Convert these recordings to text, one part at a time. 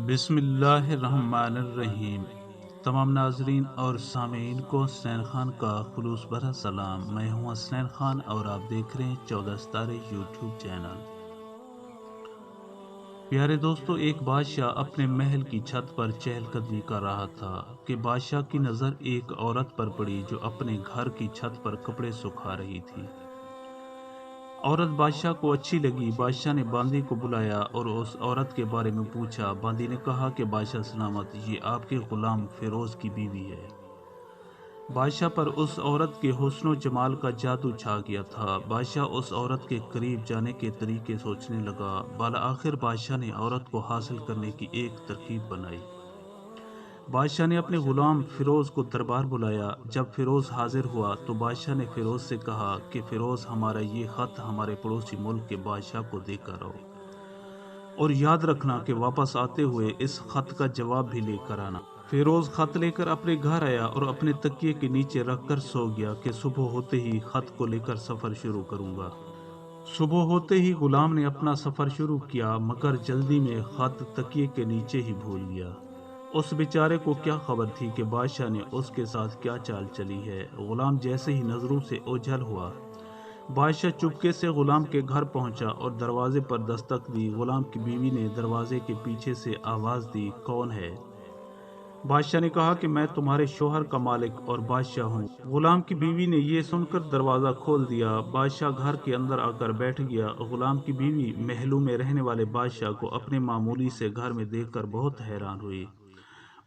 بسم اللہ الرحمن الرحیم۔ تمام ناظرین اور سامعین کو حسنین خان کا خلوص بھرا سلام۔ میں ہوں حسنین خان اور آپ دیکھ رہے ہیں 14 ستارے یوٹیوب چینل۔ پیارے دوستو، ایک بادشاہ اپنے محل کی چھت پر چہل قدمی کر رہا تھا کہ بادشاہ کی نظر ایک عورت پر پڑی جو اپنے گھر کی چھت پر کپڑے سکھا رہی تھی۔ عورت بادشاہ کو اچھی لگی۔ بادشاہ نے باندی کو بلایا اور اس عورت کے بارے میں پوچھا۔ باندی نے کہا کہ بادشاہ سلامت، یہ آپ کے غلام فیروز کی بیوی ہے۔ بادشاہ پر اس عورت کے حسن و جمال کا جادو چھا گیا تھا۔ بادشاہ اس عورت کے قریب جانے کے طریقے سوچنے لگا۔ بالآخر بادشاہ نے عورت کو حاصل کرنے کی ایک ترکیب بنائی۔ بادشاہ نے اپنے غلام فیروز کو دربار بلایا۔ جب فیروز حاضر ہوا تو بادشاہ نے فیروز سے کہا کہ فیروز، ہمارا یہ خط ہمارے پڑوسی ملک کے بادشاہ کو دے کر آؤ، اور یاد رکھنا کہ واپس آتے ہوئے اس خط کا جواب بھی لے کر آنا۔ فیروز خط لے کر اپنے گھر آیا اور اپنے تکیے کے نیچے رکھ کر سو گیا کہ صبح ہوتے ہی خط کو لے کر سفر شروع کروں گا۔ صبح ہوتے ہی غلام نے اپنا سفر شروع کیا، مگر جلدی میں خط تکیے کے نیچے ہی بھول گیا۔ اس بیچارے کو کیا خبر تھی کہ بادشاہ نے اس کے ساتھ کیا چال چلی ہے۔ غلام جیسے ہی نظروں سے اوجھل ہوا، بادشاہ چپکے سے غلام کے گھر پہنچا اور دروازے پر دستک دی۔ غلام کی بیوی نے دروازے کے پیچھے سے آواز دی، کون ہے؟ بادشاہ نے کہا کہ میں تمہارے شوہر کا مالک اور بادشاہ ہوں۔ غلام کی بیوی نے یہ سن کر دروازہ کھول دیا۔ بادشاہ گھر کے اندر آ کر بیٹھ گیا۔ غلام کی بیوی محلوں میں رہنے والے بادشاہ کو اپنے معمولی سے گھر میں دیکھ کر بہت حیران ہوئی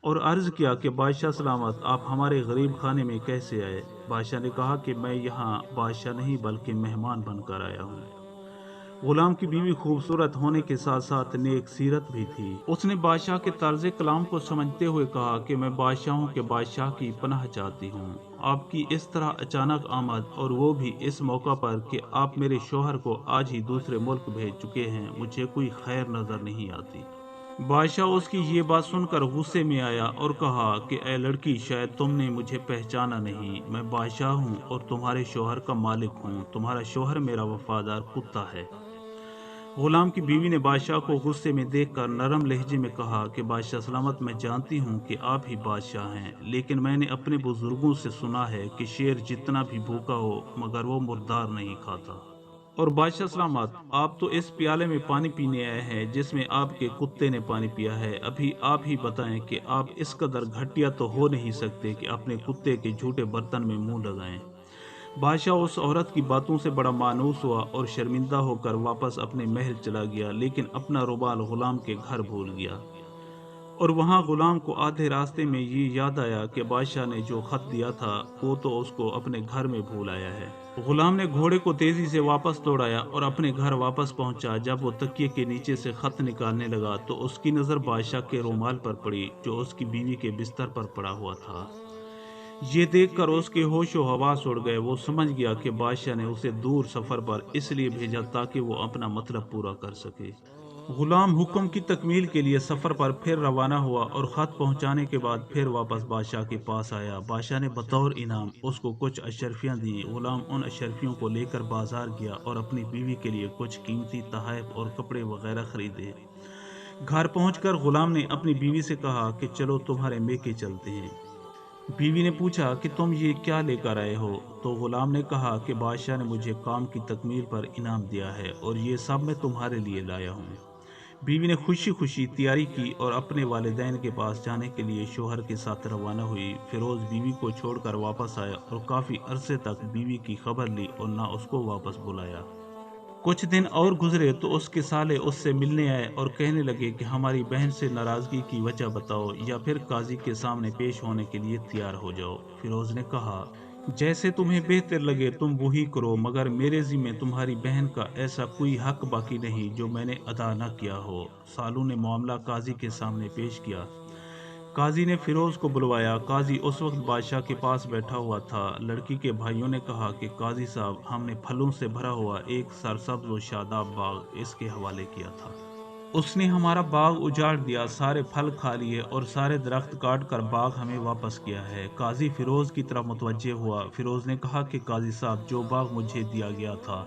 اور عرض کیا کہ بادشاہ سلامت، آپ ہمارے غریب خانے میں کیسے آئے؟ بادشاہ نے کہا کہ میں یہاں بادشاہ نہیں بلکہ مہمان بن کر آیا ہوں۔ غلام کی بیوی خوبصورت ہونے کے ساتھ ساتھ نیک سیرت بھی تھی۔ اس نے بادشاہ کے طرز کلام کو سمجھتے ہوئے کہا کہ میں بادشاہوں کے بادشاہ کی پناہ چاہتی ہوں۔ آپ کی اس طرح اچانک آمد، اور وہ بھی اس موقع پر کہ آپ میرے شوہر کو آج ہی دوسرے ملک بھیج چکے ہیں، مجھے کوئی خیر نظر نہیں آتی۔ بادشاہ اس کی یہ بات سن کر غصے میں آیا اور کہا کہ اے لڑکی، شاید تم نے مجھے پہچانا نہیں۔ میں بادشاہ ہوں اور تمہارے شوہر کا مالک ہوں۔ تمہارا شوہر میرا وفادار کتا ہے۔ غلام کی بیوی نے بادشاہ کو غصے میں دیکھ کر نرم لہجے میں کہا کہ بادشاہ سلامت، میں جانتی ہوں کہ آپ ہی بادشاہ ہیں، لیکن میں نے اپنے بزرگوں سے سنا ہے کہ شیر جتنا بھی بھوکا ہو مگر وہ مردار نہیں کھاتا۔ اور بادشاہ سلامت، آپ تو اس پیالے میں پانی پینے آئے ہیں جس میں آپ کے کتے نے پانی پیا ہے۔ ابھی آپ ہی بتائیں کہ آپ اس قدر گھٹیا تو ہو نہیں سکتے کہ اپنے کتے کے جھوٹے برتن میں منہ لگائیں۔ بادشاہ اس عورت کی باتوں سے بڑا مانوس ہوا اور شرمندہ ہو کر واپس اپنے محل چلا گیا، لیکن اپنا رومال غلام کے گھر بھول گیا۔ اور وہاں غلام کو آدھے راستے میں یہ یاد آیا کہ بادشاہ نے جو خط دیا تھا وہ تو اس کو اپنے گھر میں بھول آیا ہے۔ غلام نے گھوڑے کو تیزی سے واپس دوڑایا اور اپنے گھر واپس پہنچا۔ جب وہ تکیے کے نیچے سے خط نکالنے لگا تو اس کی نظر بادشاہ کے رومال پر پڑی جو اس کی بیوی کے بستر پر پڑا ہوا تھا۔ یہ دیکھ کر اس کے ہوش و حواس اڑ گئے۔ وہ سمجھ گیا کہ بادشاہ نے اسے دور سفر پر اس لیے بھیجا تاکہ وہ اپنا مطلب پورا کر سکے۔ غلام حکم کی تکمیل کے لیے سفر پر پھر روانہ ہوا اور خط پہنچانے کے بعد پھر واپس بادشاہ کے پاس آیا۔ بادشاہ نے بطور انعام اس کو کچھ اشرفیاں دیں۔ غلام ان اشرفیوں کو لے کر بازار گیا اور اپنی بیوی کے لیے کچھ قیمتی تحائف اور کپڑے وغیرہ خریدے۔ گھر پہنچ کر غلام نے اپنی بیوی سے کہا کہ چلو تمہارے میکے چلتے ہیں۔ بیوی نے پوچھا کہ تم یہ کیا لے کر آئے ہو؟ تو غلام نے کہا کہ بادشاہ نے مجھے کام کی تکمیل پر انعام دیا ہے اور یہ سب میں تمہارے لیے لایا ہوں۔ بیوی نے خوشی خوشی تیاری کی اور اپنے والدین کے پاس جانے کے لیے شوہر کے ساتھ روانہ ہوئی۔ فیروز بیوی کو چھوڑ کر واپس آیا اور کافی عرصے تک بیوی کی خبر لی اور نہ اس کو واپس بلایا۔ کچھ دن اور گزرے تو اس کے سالے اس سے ملنے آئے اور کہنے لگے کہ ہماری بہن سے ناراضگی کی وجہ بتاؤ یا پھر قاضی کے سامنے پیش ہونے کے لیے تیار ہو جاؤ۔ فیروز نے کہا، جیسے تمہیں بہتر لگے تم وہی کرو، مگر میرے ذمہ تمہاری بہن کا ایسا کوئی حق باقی نہیں جو میں نے ادا نہ کیا ہو۔ سالوں نے معاملہ قاضی کے سامنے پیش کیا۔ قاضی نے فیروز کو بلوایا۔ قاضی اس وقت بادشاہ کے پاس بیٹھا ہوا تھا۔ لڑکی کے بھائیوں نے کہا کہ قاضی صاحب، ہم نے پھلوں سے بھرا ہوا ایک سرسبز و شاداب باغ اس کے حوالے کیا تھا۔ اس نے ہمارا باغ اجاڑ دیا، سارے پھل کھا لیے اور سارے درخت کاٹ کر باغ ہمیں واپس کیا ہے۔ قاضی فیروز کی طرف متوجہ ہوا۔ فیروز نے کہا کہ قاضی صاحب، جو باغ مجھے دیا گیا تھا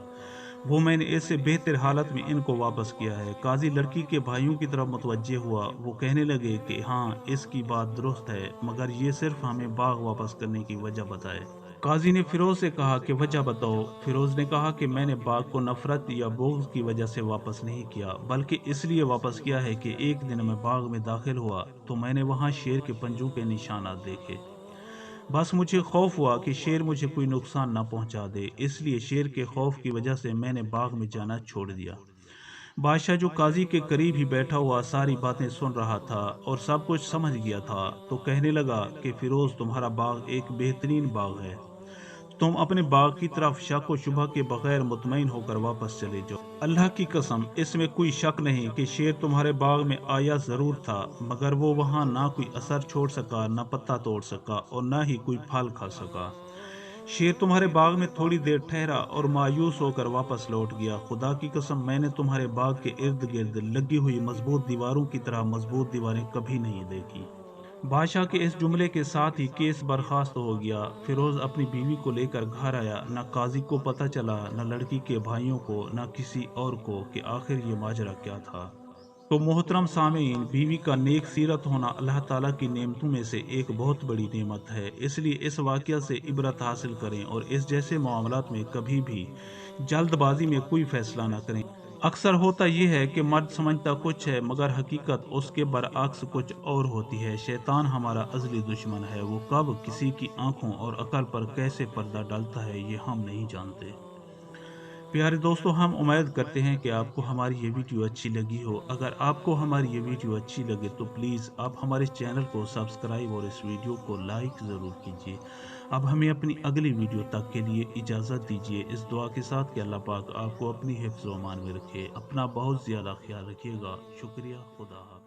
وہ میں نے ایسے بہتر حالت میں ان کو واپس کیا ہے۔ قاضی لڑکی کے بھائیوں کی طرف متوجہ ہوا۔ وہ کہنے لگے کہ ہاں اس کی بات درست ہے، مگر یہ صرف ہمیں باغ واپس کرنے کی وجہ بتائے۔ قاضی نے فیروز سے کہا کہ وجہ بتاؤ۔ فیروز نے کہا کہ میں نے باغ کو نفرت یا بغض کی وجہ سے واپس نہیں کیا، بلکہ اس لیے واپس کیا ہے کہ ایک دن میں باغ میں داخل ہوا تو میں نے وہاں شیر کے پنجوں کے نشانات دیکھے۔ بس مجھے خوف ہوا کہ شیر مجھے کوئی نقصان نہ پہنچا دے، اس لیے شیر کے خوف کی وجہ سے میں نے باغ میں جانا چھوڑ دیا۔ بادشاہ جو قاضی کے قریب ہی بیٹھا ہوا ساری باتیں سن رہا تھا اور سب کچھ سمجھ گیا تھا، تو کہنے لگا کہ فیروز تمہارا باغ ایک بہترین باغ ہے، تم اپنے باغ کی طرف شک و شبہ کے بغیر مطمئن ہو کر واپس چلے جاؤ۔ اللہ کی قسم اس میں کوئی شک نہیں کہ شیر تمہارے باغ میں آیا ضرور تھا، مگر وہ وہاں نہ کوئی اثر چھوڑ سکا، نہ پتا توڑ سکا اور نہ ہی کوئی پھل کھا سکا۔ شیر تمہارے باغ میں تھوڑی دیر ٹھہرا اور مایوس ہو کر واپس لوٹ گیا۔ خدا کی قسم میں نے تمہارے باغ کے ارد گرد لگی ہوئی مضبوط دیواروں کی طرح مضبوط دیواریں کبھی نہیں دیکھی۔ بادشاہ کے اس جملے کے ساتھ ہی کیس برخاست ہو گیا۔ فیروز اپنی بیوی کو لے کر گھر آیا۔ نہ قاضی کو پتہ چلا، نہ لڑکی کے بھائیوں کو، نہ کسی اور کو کہ آخر یہ ماجرا کیا تھا۔ تو محترم سامعین، بیوی کا نیک سیرت ہونا اللہ تعالیٰ کی نعمتوں میں سے ایک بہت بڑی نعمت ہے، اس لیے اس واقعہ سے عبرت حاصل کریں اور اس جیسے معاملات میں کبھی بھی جلد بازی میں کوئی فیصلہ نہ کریں۔ اکثر ہوتا یہ ہے کہ مرد سمجھتا کچھ ہے مگر حقیقت اس کے برعکس کچھ اور ہوتی ہے۔ شیطان ہمارا ازلی دشمن ہے، وہ کب کسی کی آنکھوں اور عقل پر کیسے پردہ ڈالتا ہے یہ ہم نہیں جانتے۔ پیارے دوستو، ہم امید کرتے ہیں کہ آپ کو ہماری یہ ویڈیو اچھی لگی ہو۔ اگر آپ کو ہماری یہ ویڈیو اچھی لگے تو پلیز آپ ہمارے چینل کو سبسکرائب اور اس ویڈیو کو لائک ضرور کیجیے۔ اب ہمیں اپنی اگلی ویڈیو تک کے لیے اجازت دیجیے، اس دعا کے ساتھ کہ اللہ پاک آپ کو اپنی حفظ و امان میں رکھے۔ اپنا بہت زیادہ خیال رکھیے گا۔ شکریہ، خدا حافظ۔